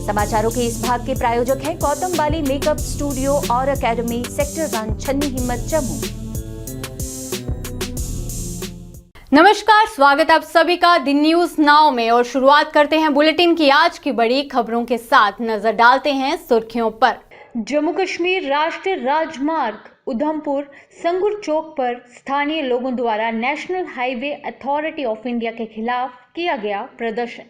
समाचारों के इस भाग के प्रायोजक हैं गौतम बाली मेकअप स्टूडियो और एकेडमी, सेक्टर 1, छन्नी हिम्मत, जम्मू। नमस्कार, स्वागत आप सभी का द न्यूज नाउ में और शुरुआत करते हैं बुलेटिन की आज की बड़ी खबरों के साथ। नजर डालते हैं सुर्खियों पर। जम्मू कश्मीर राष्ट्रीय राजमार्ग उधमपुर संगुर चौक पर स्थानीय लोगों द्वारा national highway authority of India के खिलाफ किया गया प्रदर्शन।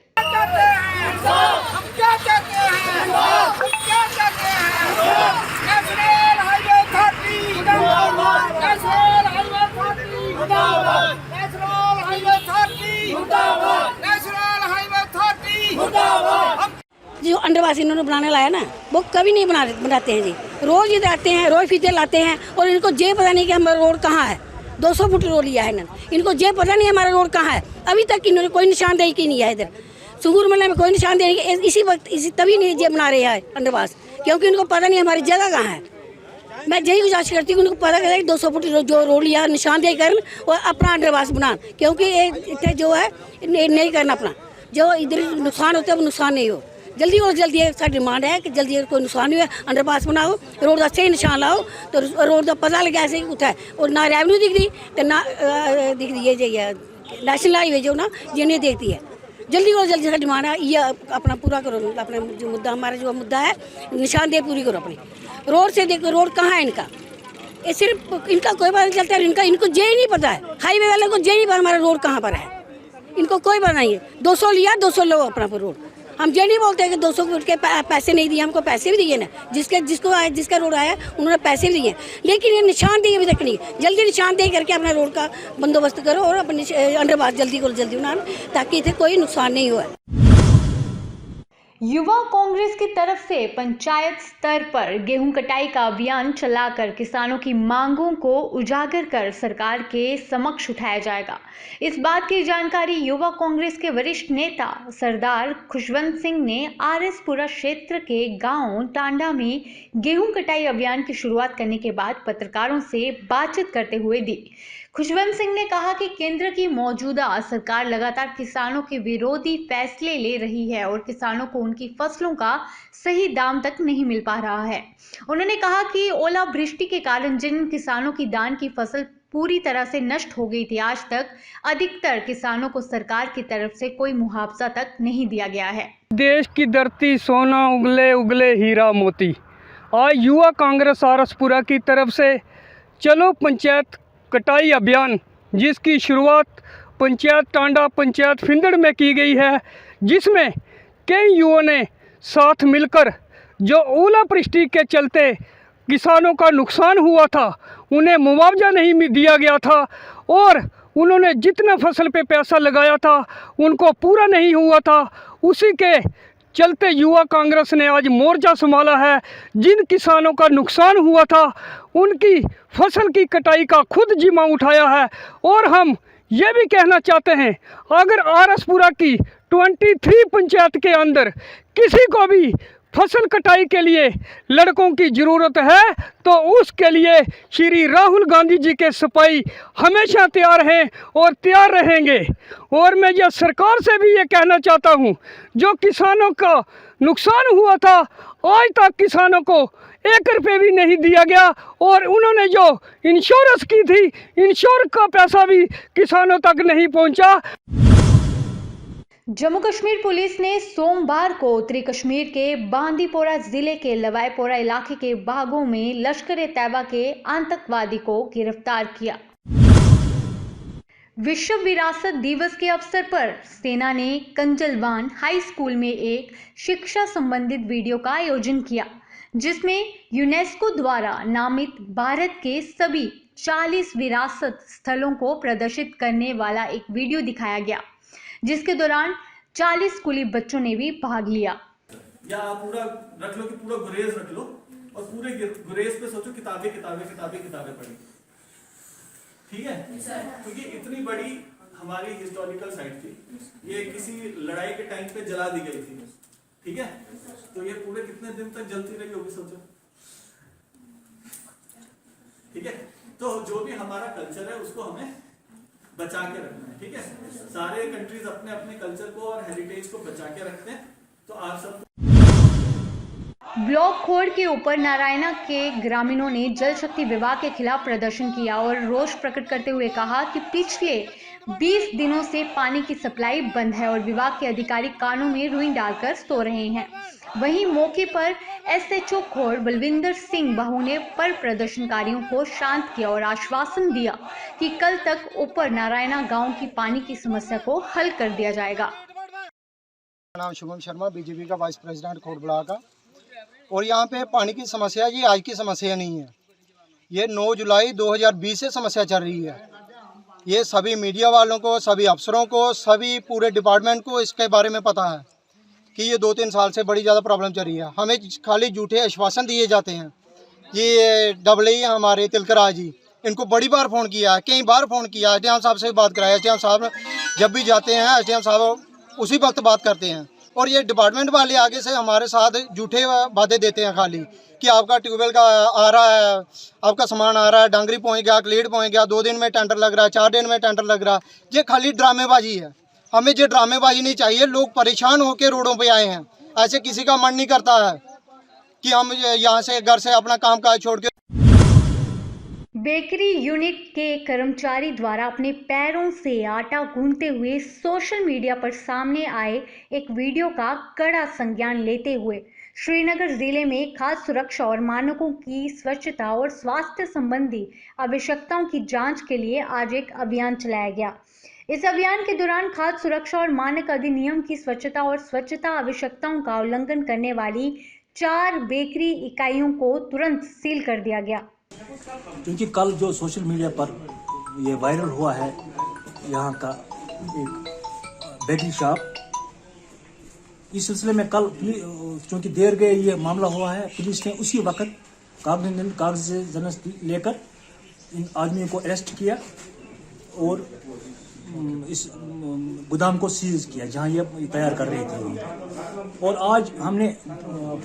जो अंडरपास इन्होंने बनाने लाया ना, वो कभी नहीं बनाते हैं जी। रोज इधर आते हैं, रोज फीते लाते हैं और इनको ये पता नहीं कि हमारा रोड कहाँ है। 200 फुट रोड लिया है इन्होंने, इनको ये पता नहीं हमारा रोड कहाँ है। अभी तक इन्होंने कोई निशानदेही की नहीं है। इधर सुंगूर मेले में कोई निशानदेही, इसी वक्त तभी नहीं ये बना रहे हैं अंडरपास, क्योंकि इनको पता नहीं हमारी जगह कहाँ है। मैं यही गुजारिश करती हूँ, उनको पता करे 200 फुट जो रोड लिया निशानदेही करन और अपना अंडरपास बनान, क्योंकि इतने जो है नहीं करना अपना, जो इधर नुकसान होता है वो नुकसान नहीं हो। जल्दी और जल्दी एक डिमांड है कि जल्दी कोई नुकसान नहीं है, अंडरपास बनाओ, रोड का सही निशान लाओ तो रोड का पता लगे ऐसे कुछ है। और ना रेवन्यू दिख रही तो ना दिख रही है नेशनल हाईवे जो ना ये नहीं देखती है। जल्दी और जल्दी से डिमांड है, ये अपना पूरा करो, अपना जो मुद्दा हमारा जो मुद्दा है निशानदेही पूरी करो अपनी। रोड से देखो रोड कहाँ है इनका, ये सिर्फ इनका कोई पता नहीं चलता है। इनको ये नहीं पता है, हाईवे वाले को ये नहीं पता हमारा रोड कहाँ पर है। इनको कोई पता नहीं है। 200 लिया 200 लो अपना पर रोड। हम ये नहीं बोलते कि 200 फुट के पैसे नहीं दिए, हमको पैसे भी दिए ना, जिसका रोड आया उन्होंने पैसे भी दिए, लेकिन ये निशानदेही अभी तक नहीं। जल्दी निशानदेही करके अपना रोड का बंदोबस्त करो और अपने अंडरपास जल्दी को जल्दी बनाओ ताकि इसे कोई नुकसान नहीं हुआ। युवा कांग्रेस की तरफ से पंचायत स्तर पर गेहूं कटाई का अभियान चलाकर किसानों की मांगों को उजागर कर सरकार के समक्ष उठाया जाएगा। इस बात की जानकारी युवा कांग्रेस के वरिष्ठ नेता सरदार खुशवंत सिंह ने आरएसपुरा क्षेत्र के गांव टांडा में गेहूं कटाई अभियान की शुरुआत करने के बाद पत्रकारों से बातचीत करते हुए दी। खुशवंत सिंह ने कहा कि केंद्र की मौजूदा सरकार लगातार किसानों के विरोधी फैसले ले रही है और किसानों को उनकी फसलों का सही दाम तक नहीं मिल पा रहा है। उन्होंने कहा कि ओलावृष्टि के कारण जिन किसानों की धान की फसल पूरी तरह से नष्ट हो गई थी, आज तक अधिकतर किसानों को सरकार की तरफ से कोई मुआवजा तक नहीं दिया गया है। देश की धरती सोना उगले उगले हीरा मोती। आज युवा कांग्रेस आरएसपुरा की तरफ से चलो पंचायत कटाई अभियान, जिसकी शुरुआत पंचायत टांडा, पंचायत फिंदड़ में की गई है, जिसमें कई युवाओं ने साथ मिलकर जो ओलावृष्टि के चलते किसानों का नुकसान हुआ था, उन्हें मुआवजा नहीं दिया गया था और उन्होंने जितना फसल पे पैसा लगाया था उनको पूरा नहीं हुआ था। उसी के चलते युवा कांग्रेस ने आज मोर्चा संभाला है। जिन किसानों का नुकसान हुआ था उनकी फसल की कटाई का खुद जिम्मा उठाया है। और हम ये भी कहना चाहते हैं, अगर आरएसपुरा की 23 पंचायत के अंदर किसी को भी फसल कटाई के लिए लड़कों की ज़रूरत है तो उसके लिए श्री राहुल गांधी जी के सिपाही हमेशा तैयार हैं और तैयार रहेंगे। और मैं यह सरकार से भी ये कहना चाहता हूँ, जो किसानों का नुकसान हुआ था आज तक किसानों को 1 रुपये भी नहीं दिया गया और उन्होंने जो इंश्योरेंस की थी, इंश्योरेंस का पैसा भी किसानों तक नहीं पहुँचा। जम्मू कश्मीर पुलिस ने सोमवार को उत्तरी कश्मीर के बांदीपोरा जिले के लवाईपोरा इलाके के बागों में लश्कर-ए-तैयबा के आतंकवादी को गिरफ्तार किया। विश्व विरासत दिवस के अवसर पर सेना ने कंजलवान हाई स्कूल में एक शिक्षा संबंधित वीडियो का आयोजन किया, जिसमें यूनेस्को द्वारा नामित भारत के सभी 40 विरासत स्थलों को प्रदर्शित करने वाला एक वीडियो दिखाया गया, जिसके दौरान 40 स्कूली बच्चों ने भी भाग लिया। या आप पूरा रख लो कि पूरा गुरेज रख लो और पूरे गुरेज पे सोचो किताबें किताबें किताबें किताबें पढ़ी, ठीक है? क्योंकि इतनी बड़ी हमारी हिस्टोरिकल साइट थी, ये किसी लड़ाई के टाइम पे जला दी गई थी, ठीक है? तो ये पूरे कितने दिन तक जलती रही होगी सोचो, ठीक है? तो जो भी हमारा कल्चर है उसको हमें बचा के रखना है, ठीक है? सारे कंट्रीज अपने अपने कल्चर को और हेरिटेज को बचा के रखते हैं, तो आप सब ब्लॉक खोड़ के ऊपर नारायणा के ग्रामीणों ने जल शक्ति विभाग के खिलाफ प्रदर्शन किया और रोष प्रकट करते हुए कहा कि पिछले 20 दिनों से पानी की सप्लाई बंद है और विभाग के अधिकारी कानों में रुई डालकर सो रहे हैं। वहीं मौके पर एसएचओ खोड़ बलविंदर सिंह बहू ने पर प्रदर्शनकारियों को शांत किया और आश्वासन दिया कि कल तक ऊपर नारायणा गांव की पानी की समस्या को हल कर दिया जाएगा। नाम शुभम शर्मा, बीजेपी का वाइस प्रेसिडेंट खोड़ ब्लॉक का। और यहाँ पे पानी की समस्या ये आज की समस्या नहीं है, ये 9 जुलाई 2020 से समस्या चल रही है। ये सभी मीडिया वालों को, सभी अफसरों को, सभी पूरे डिपार्टमेंट को इसके बारे में पता है कि ये 2-3 साल से बड़ी ज़्यादा प्रॉब्लम चल रही है। हमें खाली झूठे आश्वासन दिए जाते हैं। ये डबल हमारे तिलकराज जी, इनको बड़ी बार फ़ोन किया है, कई बार फ़ोन किया है, एसडीएम साहब से बात कराया। एसडीएम साहब जब भी जाते हैं एसडीएम साहब उसी वक्त बात करते हैं। और ये डिपार्टमेंट वाले आगे से हमारे साथ झूठे वादे देते हैं खाली कि आपका ट्यूबवेल का आ रहा है, आपका सामान आ रहा है, डांगरी पहुंच गया, क्लीड पहुंच गया, 2 दिन में टेंडर लग रहा है, 4 दिन में टेंडर लग रहा है। ये खाली ड्रामेबाजी है, हमें ये ड्रामेबाजी नहीं चाहिए। लोग परेशान होकर रोडों पे आए हैं, ऐसे किसी का मन नहीं करता है कि हम यहाँ से घर से अपना काम काज छोड़ के। बेकरी यूनिट के कर्मचारी द्वारा अपने पैरों से आटा गूंथते हुए सोशल मीडिया पर सामने आए एक वीडियो का कड़ा संज्ञान लेते हुए श्रीनगर जिले में खाद्य सुरक्षा और मानकों की स्वच्छता और स्वास्थ्य संबंधी आवश्यकताओं की जांच के लिए आज एक अभियान चलाया गया। इस अभियान के दौरान खाद्य सुरक्षा और मानक अधिनियम की स्वच्छता और स्वच्छता आवश्यकताओं का उल्लंघन करने वाली 4 बेकरी इकाइयों को तुरंत सील कर दिया गया। क्योंकि कल जो सोशल मीडिया पर ये वायरल हुआ है यहाँ का एक बेकरी शॉप, इस सिलसिले में कल चूँकि देर गए ये मामला हुआ है, पुलिस ने उसी वक्त कागज लेकर इन आदमियों को अरेस्ट किया और इस गोदाम को सीज किया जहां ये तैयार कर रहे थे। और आज हमने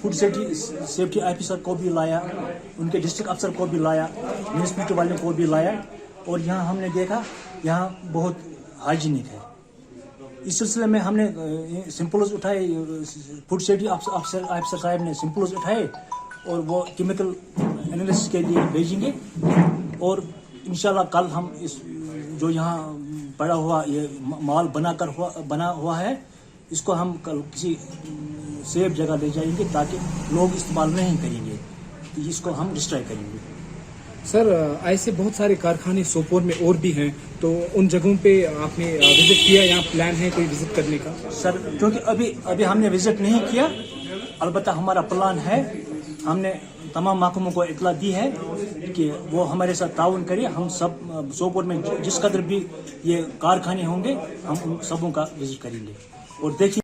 फूड सेफ्टी ऑफिसर को भी लाया, उनके डिस्ट्रिक्ट अफसर को भी लाया, म्यूनिसिपैलिटी वाले को भी लाया और यहाँ हमने देखा यहाँ बहुत हाइजीनिक है। इस सिलसिले में हमने सैंपल्स उठाए, फूड सेफ्टी ऑफिसर साहब ने सैंपल्स उठाए और वो केमिकल एनालिसिस के लिए भेजेंगे और इंशाल्लाह कल हम इस जो यहाँ पड़ा हुआ ये माल बना हुआ है इसको हम कल किसी सेफ जगह ले जाएंगे ताकि लोग इस्तेमाल नहीं करेंगे, तो इसको हम डिस्ट्रॉय करेंगे। सर, ऐसे बहुत सारे कारखाने सोपोर में और भी हैं, तो उन जगहों पे आपने विजिट किया या प्लान है कोई विजिट करने का? सर, क्योंकि अभी हमने विजिट नहीं किया, अलबत्ता हमारा प्लान है। हमने तमाम महकमों को इतला दी है कि वो हमारे साथ ताउन करें। हम सब सोपोर में जिस कदर भी ये कारखाने होंगे हम उन सबों का विजिट करेंगे और देखिए।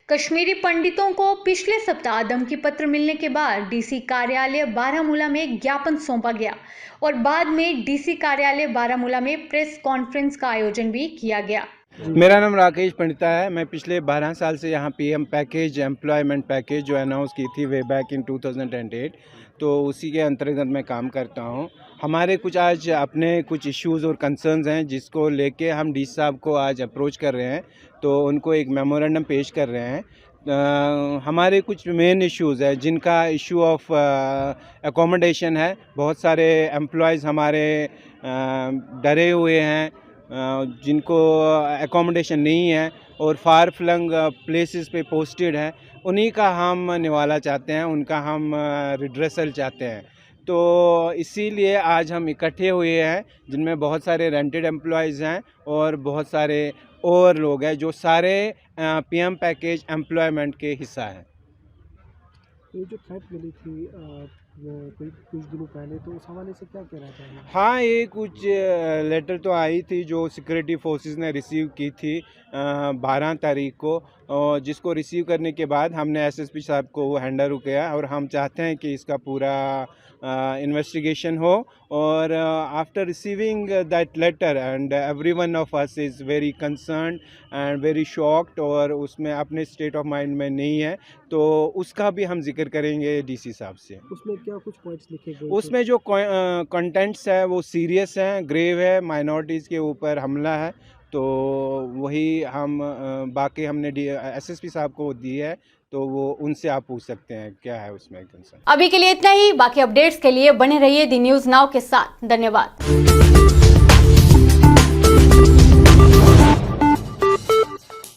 कश्मीरी पंडितों को पिछले सप्ताह धमकी पत्र मिलने के बाद डीसी कार्यालय बारामूला में ज्ञापन सौंपा गया और बाद में डीसी कार्यालय बारामूला में प्रेस कॉन्फ्रेंस का आयोजन भी किया गया। मेरा नाम राकेश पंडिता है। मैं पिछले 12 साल से यहाँ पीएम पैकेज, एम्प्लॉयमेंट पैकेज जो अनाउंस की थी वे बैक इन 2008, तो उसी के अंतर्गत मैं काम करता हूँ। हमारे कुछ आज अपने कुछ इश्यूज़ और कंसर्न्स हैं जिसको लेके हम डी साहब को आज अप्रोच कर रहे हैं, तो उनको एक मेमोरेंडम पेश कर रहे हैं। हमारे कुछ मेन इश्यूज़ है जिनका इशू ऑफ एकोमोडेशन है। बहुत सारे एम्प्लॉयज़ हमारे डरे हुए हैं जिनको एकोमोडेशन नहीं है और फार फ्लंग प्लेसेस पे पोस्टेड है, उन्हीं का हम निवाला चाहते हैं, उनका हम रिड्रेसल चाहते हैं। तो इसीलिए आज हम इकट्ठे हुए हैं जिनमें बहुत सारे रेंटेड एम्प्लॉयज़ हैं और बहुत सारे और लोग हैं जो सारे पीएम पैकेज एम्प्लॉयमेंट के हिस्सा हैं। ये जो थ्रेट मिली थी कुछ दिनों पहले, तो उस हवाले से क्या कहना चाहिए? हाँ, ये कुछ लेटर तो आई थी जो सिक्योरिटी फोर्सेस ने रिसीव की थी 12 तारीख को, और जिसको रिसीव करने के बाद हमने एसएसपी साहब को वो हैंडओवर किया और हम चाहते हैं कि इसका पूरा इन्वेस्टिगेशन हो। और after receiving that letter and everyone of us is very concerned and very shocked, और उसमें अपने स्टेट ऑफ माइंड में नहीं है, तो उसका भी हम जिक्र करेंगे डीसी साहब से। उसमें क्या कुछ पॉइंट्स लिखे गए? उसमें जो कंटेंट्स है वो सीरियस हैं, ग्रेव है, माइनॉरिटीज़ के ऊपर हमला है, तो वही हम बाकी हमने एसएसपी साहब को दी है, तो वो उनसे आप पूछ सकते हैं क्या है उसमें कंसर्न। अभी के लिए इतना ही। बाकी अपडेट्स के लिए बने रहिए दी न्यूज़ नाउ के साथ। धन्यवाद।